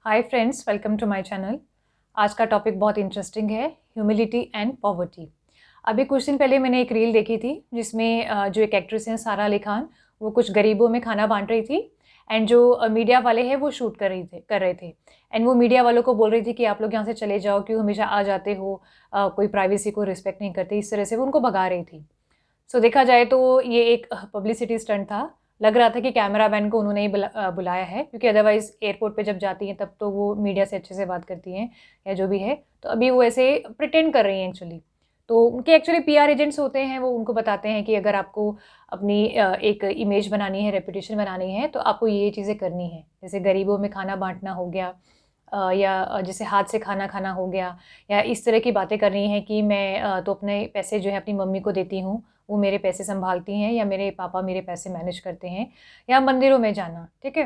Hi friends, welcome to my channel. आज का topic बहुत इंटरेस्टिंग है, ह्यूमिलिटी एंड पॉवर्टी। अभी कुछ दिन पहले मैंने एक रील देखी थी जिसमें जो एक एक्ट्रेस हैं सारा अली खान, वो कुछ गरीबों में खाना बांट रही थी एंड जो मीडिया वाले हैं वो शूट कर रहे थे एंड वो मीडिया वालों को बोल रही थी कि आप लोग यहाँ से चले जाओ, क्यों हमेशा आ जाते हो, कोई प्राइवेसी को रिस्पेक्ट नहीं करते। इस तरह से वो उनको भगा रही थी। सो देखा जाए तो ये एक पब्लिसिटी स्टंट था। लग रहा था कि कैमरामैन को उन्होंने ही बुलाया है, क्योंकि अदरवाइज़ एयरपोर्ट पे जब जाती हैं तब तो वो मीडिया से अच्छे से बात करती हैं या जो भी है। तो अभी वो ऐसे प्रिटेंड कर रही हैं एक्चुअली। तो उनके एक्चुअली पीआर एजेंट्स होते हैं, वो उनको बताते हैं कि अगर आपको अपनी एक इमेज बनानी है, रेपुटेशन बनानी है, तो आपको ये चीज़ें करनी है। जैसे गरीबों में खाना बाँटना हो गया, या जैसे हाथ से खाना खाना हो गया, या इस तरह की बातें करनी है कि मैं तो अपने पैसे जो है अपनी मम्मी को देती हूँ, वो मेरे पैसे सँभालती हैं, या मेरे पापा मेरे पैसे मैनेज करते हैं, या मंदिरों में जाना, ठीक है?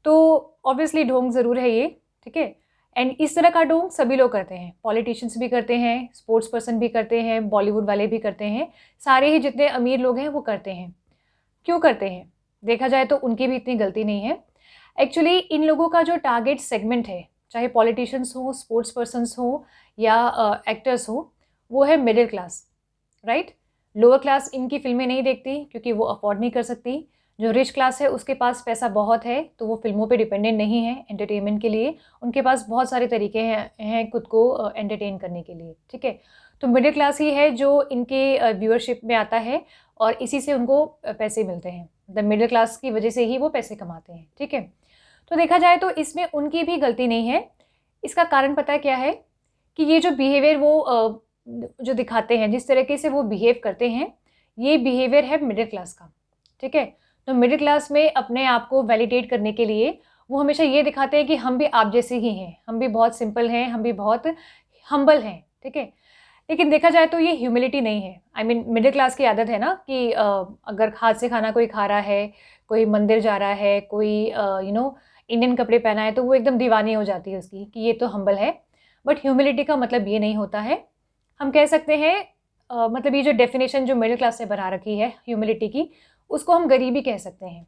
तो ऑब्वियसली ढोंग ज़रूर है ये, ठीक है? एंड इस तरह का ढोंग सभी लोग करते हैं, पॉलिटिशियंस भी करते हैं, स्पोर्ट्स पर्सन भी करते हैं, बॉलीवुड वाले भी करते हैं, सारे ही जितने अमीर लोग हैं वो करते हैं। क्यों करते हैं? देखा जाए तो उनकी भी इतनी गलती नहीं है। एक्चुअली इन लोगों का जो टारगेट सेगमेंट है, चाहे पॉलिटिशियंस हों, स्पोर्ट्स पर्सन्स हों या एक्टर्स हों, वो है middle class, right? Lower class इनकी फ़िल्में नहीं देखती क्योंकि वो अफ़ोर्ड नहीं कर सकती। जो रिच क्लास है उसके पास पैसा बहुत है, तो वो फ़िल्मों पे डिपेंडेंट नहीं है एंटरटेनमेंट के लिए। उनके पास बहुत सारे तरीके हैं खुद को एंटरटेन करने के लिए, ठीक है? तो मिडिल क्लास ही है जो इनके व्यूअरशिप में आता है और इसी से उनको पैसे मिलते हैं। द मिडिल क्लास की वजह से ही वो पैसे कमाते हैं, ठीक है? तो देखा जाए तो इसमें उनकी भी गलती नहीं है। इसका कारण पता है क्या है? कि ये जो बिहेवियर वो जो दिखाते हैं, जिस तरीके से वो बिहेव करते हैं, ये बिहेवियर है मिडिल क्लास का, ठीक है? तो मिडिल क्लास में अपने आप को वैलिडेट करने के लिए वो हमेशा ये दिखाते हैं कि हम भी आप जैसे ही हैं, हम भी बहुत सिंपल हैं, हम भी बहुत हम्बल हैं, ठीक है? लेकिन देखा जाए तो ये ह्यूमिलिटी नहीं है। आई मीन मिडिल क्लास की आदत है ना कि अगर हाथ से खाना कोई खा रहा है, कोई मंदिर जा रहा है, कोई इंडियन कपड़े पहना है, तो वो एकदम दीवानी हो जाती है उसकी कि ये तो हम्बल है। बट ह्यूमिलिटी का मतलब ये नहीं होता है। हम कह सकते हैं मतलब ये जो डेफिनेशन जो मिडिल क्लास ने बना रखी है ह्यूमिलिटी की, उसको हम गरीबी कह सकते हैं।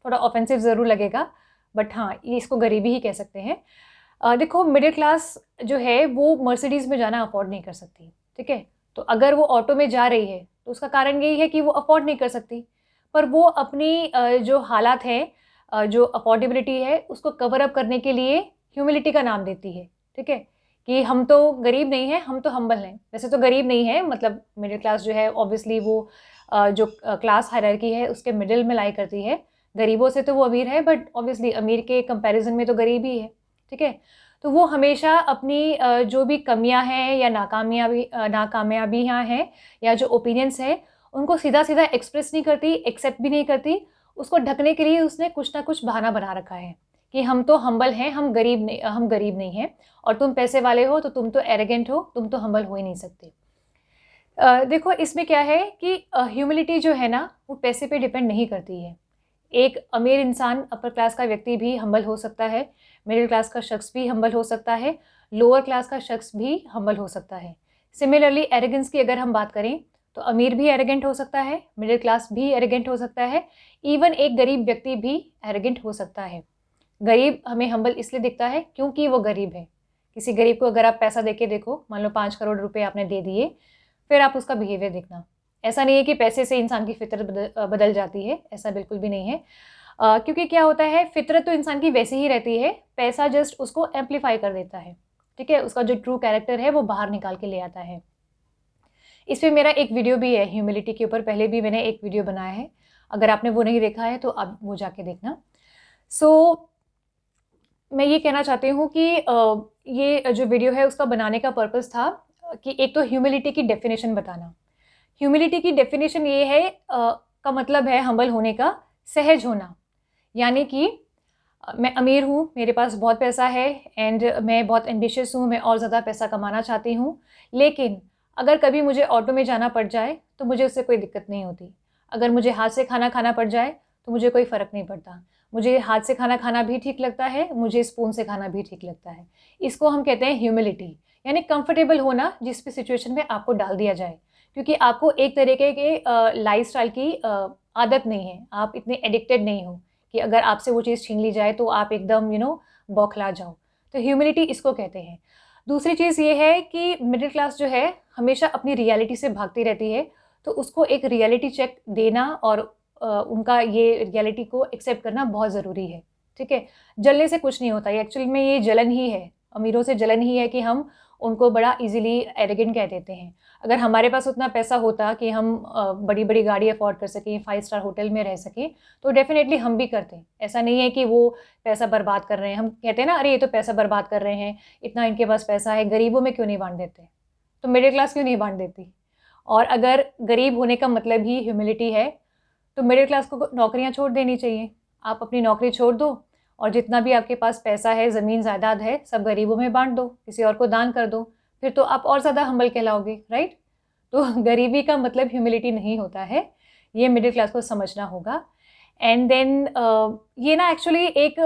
थोड़ा ऑफेंसिव ज़रूर लगेगा, बट हाँ, ये इसको गरीबी ही कह सकते हैं। देखो मिडिल क्लास जो है वो मर्सिडीज़ में जाना अफ़ोर्ड नहीं कर सकती, ठीक है? तो अगर वो ऑटो में जा रही है, तो उसका कारण यही है कि वो अफ़ोर्ड नहीं कर सकती। पर वो अपनी जो हालात हैं, जो अफ़ोर्डेबिलिटी है, उसको कवर अप करने के लिए ह्यूमिलिटी का नाम देती है, ठीक है? कि हम तो गरीब नहीं हैं, हम तो हम्बल हैं। वैसे तो गरीब नहीं है, मतलब मिडिल क्लास जो है ऑब्वियसली वो जो क्लास हायरार्की है उसके मिडिल में लाई करती है। गरीबों से तो वो अमीर है, बट ऑब्वियसली अमीर के कंपैरिज़न में तो गरीब ही है, ठीक है? तो वो हमेशा अपनी जो भी कमियां हैं या नाकामयाबियां हैं या जो ओपिनियंस हैं, उनको सीधा-सीधा एक्सप्रेस नहीं करती, एक्सेप्ट भी नहीं करती। उसको ढकने के लिए उसने कुछ ना कुछ बहाना बना रखा है कि हम तो हम्बल हैं, हम गरीब नहीं हैं, और तुम पैसे वाले हो तो तुम तो एरोगेंट हो, तुम तो हम्बल हो ही नहीं सकते। देखो इसमें क्या है कि ह्यूमिलिटी जो है ना, वो पैसे पे डिपेंड नहीं करती है। एक अमीर इंसान, अपर क्लास का व्यक्ति भी हम्बल हो सकता है, मिडिल क्लास का शख्स भी हम्बल हो सकता है, लोअर क्लास का शख्स भी हम्बल हो सकता है। सिमिलरली एरोगेंस की अगर हम बात करें, तो अमीर भी एरोगेंट हो सकता है, मिडिल क्लास भी एरोगेंट हो सकता है, इवन एक गरीब व्यक्ति भी एरोगेंट हो सकता है। गरीब हमें हम्बल इसलिए दिखता है क्योंकि वो गरीब है। किसी गरीब को अगर आप पैसा देके देखो, मान लो 5 करोड़ रुपए आपने दे दिए, फिर आप उसका बिहेवियर देखना। ऐसा नहीं है कि पैसे से इंसान की फितरत बदल जाती है, ऐसा बिल्कुल भी नहीं है। क्योंकि क्या होता है, फितरत तो इंसान की वैसी ही रहती है, पैसा जस्ट उसको एम्प्लीफाई कर देता है, ठीक है? उसका जो ट्रू कैरेक्टर है वो बाहर निकाल के ले आता है। इस पे मेरा एक वीडियो भी है ह्यूमिलिटी के ऊपर, पहले भी मैंने एक वीडियो बनाया है। अगर आपने वो नहीं देखा है तो आप वो जाके देखना। सो मैं ये कहना चाहती हूँ कि ये जो वीडियो है उसका बनाने का पर्पस था कि एक तो ह्यूमिलिटी की डेफिनेशन बताना। ह्यूमिलिटी की डेफिनेशन ये है का मतलब है हम्बल होने का, सहज होना। यानी कि मैं अमीर हूँ, मेरे पास बहुत पैसा है एंड मैं बहुत एम्बिशियस हूँ, मैं और ज़्यादा पैसा कमाना चाहती हूँ। लेकिन अगर कभी मुझे ऑटो में जाना पड़ जाए तो मुझे उससे कोई दिक्कत नहीं होती। अगर मुझे हाथ से खाना खाना पड़ जाए तो मुझे कोई फ़र्क नहीं पड़ता। मुझे हाथ से खाना खाना भी ठीक लगता है, मुझे स्पून से खाना भी ठीक लगता है। इसको हम कहते हैं ह्यूमिलिटी, यानी कंफर्टेबल होना जिस भी सिचुएशन में आपको डाल दिया जाए। क्योंकि आपको एक तरीके के लाइफ़स्टाइल की आदत नहीं है, आप इतने एडिक्टेड नहीं हो कि अगर आपसे वो चीज़ छीन ली जाए तो आप एकदम बौखला जाओ। तो ह्यूमिलिटी इसको कहते हैं। दूसरी चीज़ ये है कि मिडिल क्लास जो है हमेशा अपनी रियलिटी से भागती रहती है, तो उसको एक रियलिटी चेक देना और उनका ये रियलिटी को एक्सेप्ट करना बहुत ज़रूरी है, ठीक है? जलने से कुछ नहीं होता, ये एक्चुअल में ये जलन ही है, अमीरों से जलन ही है कि हम उनको बड़ा ईज़िली एरोगेंट कह देते हैं। अगर हमारे पास उतना पैसा होता कि हम बड़ी-बड़ी गाड़ी अफ़ोर्ड कर सकें, 5 स्टार होटल में रह सकें, तो डेफ़िनेटली हम भी करते। ऐसा नहीं है कि वो पैसा बर्बाद कर रहे हैं, हम कहते हैं ना, अरे ये तो पैसा बर्बाद कर रहे हैं, इतना इनके पास पैसा है, गरीबों में क्यों नहीं बाँट देते? तो मिडिल क्लास क्यों नहीं बाँट देती? और अगर गरीब होने का मतलब ही ह्यूमिलिटी है, तो मिडिल क्लास को नौकरियाँ छोड़ देनी चाहिए। आप अपनी नौकरी छोड़ दो और जितना भी आपके पास पैसा है, ज़मीन जायदाद है, सब गरीबों में बाँट दो, किसी और को दान कर दो, फिर तो आप और ज़्यादा हम्बल कहलाओगे, राइट? तो गरीबी का मतलब ह्यूमिलिटी नहीं होता है, ये मिडिल क्लास को समझना होगा। एंड देन ये ना एक्चुअली एक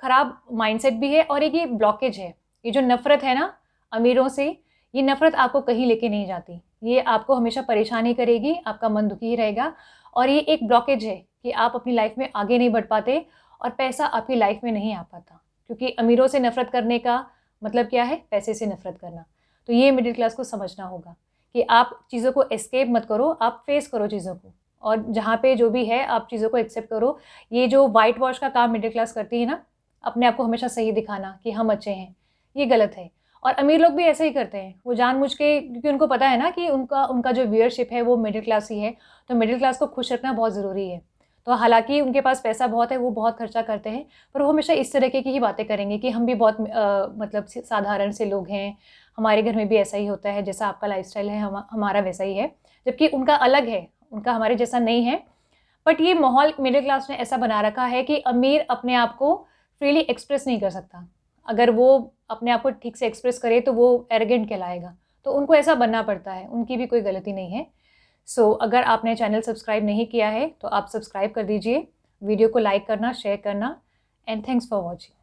खराब माइंडसेट भी है और एक ये ब्लॉकेज है। ये जो नफ़रत है ना अमीरों से, ये नफ़रत आपको कहीं लेके नहीं जाती। ये आपको हमेशा परेशान ही करेगी, आपका मन दुखी ही रहेगा और ये एक ब्लॉकेज है कि आप अपनी लाइफ़ में आगे नहीं बढ़ पाते और पैसा आपकी लाइफ़ में नहीं आ पाता। क्योंकि अमीरों से नफ़रत करने का मतलब क्या है? पैसे से नफ़रत करना। तो ये मिडिल क्लास को समझना होगा कि आप चीज़ों को एस्केप मत करो, आप फ़ेस करो चीज़ों को और जहाँ पे जो भी है आप चीज़ों को एक्सेप्ट करो। ये जो व्हाइट वॉश का काम मिडिल क्लास करती है ना, अपने आप को हमेशा सही दिखाना कि हम अच्छे हैं, ये गलत है। और अमीर लोग भी ऐसे ही करते हैं, वो जानबूझ के, क्योंकि उनको पता है ना कि उनका उनका जो व्यूअरशिप है वो मिडिल क्लास ही है, तो मिडिल क्लास को खुश रखना बहुत ज़रूरी है। तो हालाँकि उनके पास पैसा बहुत है, वो बहुत खर्चा करते हैं, पर वो हमेशा इस तरीके की ही बातें करेंगे कि हम भी बहुत मतलब साधारण से लोग हैं, हमारे घर में भी ऐसा ही होता है, जैसा आपका लाइफ़स्टाइल है हमारा वैसा ही है। जबकि उनका अलग है, उनका हमारे जैसा नहीं है। बट ये माहौल मिडिल क्लास ने ऐसा बना रखा है कि अमीर अपने आप को फ्रीली एक्सप्रेस नहीं कर सकता। अगर वो अपने आप को ठीक से एक्सप्रेस करे तो वो एरोगेंट कहलाएगा। तो उनको ऐसा बनना पड़ता है, उनकी भी कोई गलती नहीं है। अगर आपने चैनल सब्सक्राइब नहीं किया है तो आप सब्सक्राइब कर दीजिए, वीडियो को लाइक करना, शेयर करना एंड थैंक्स फॉर वॉचिंग।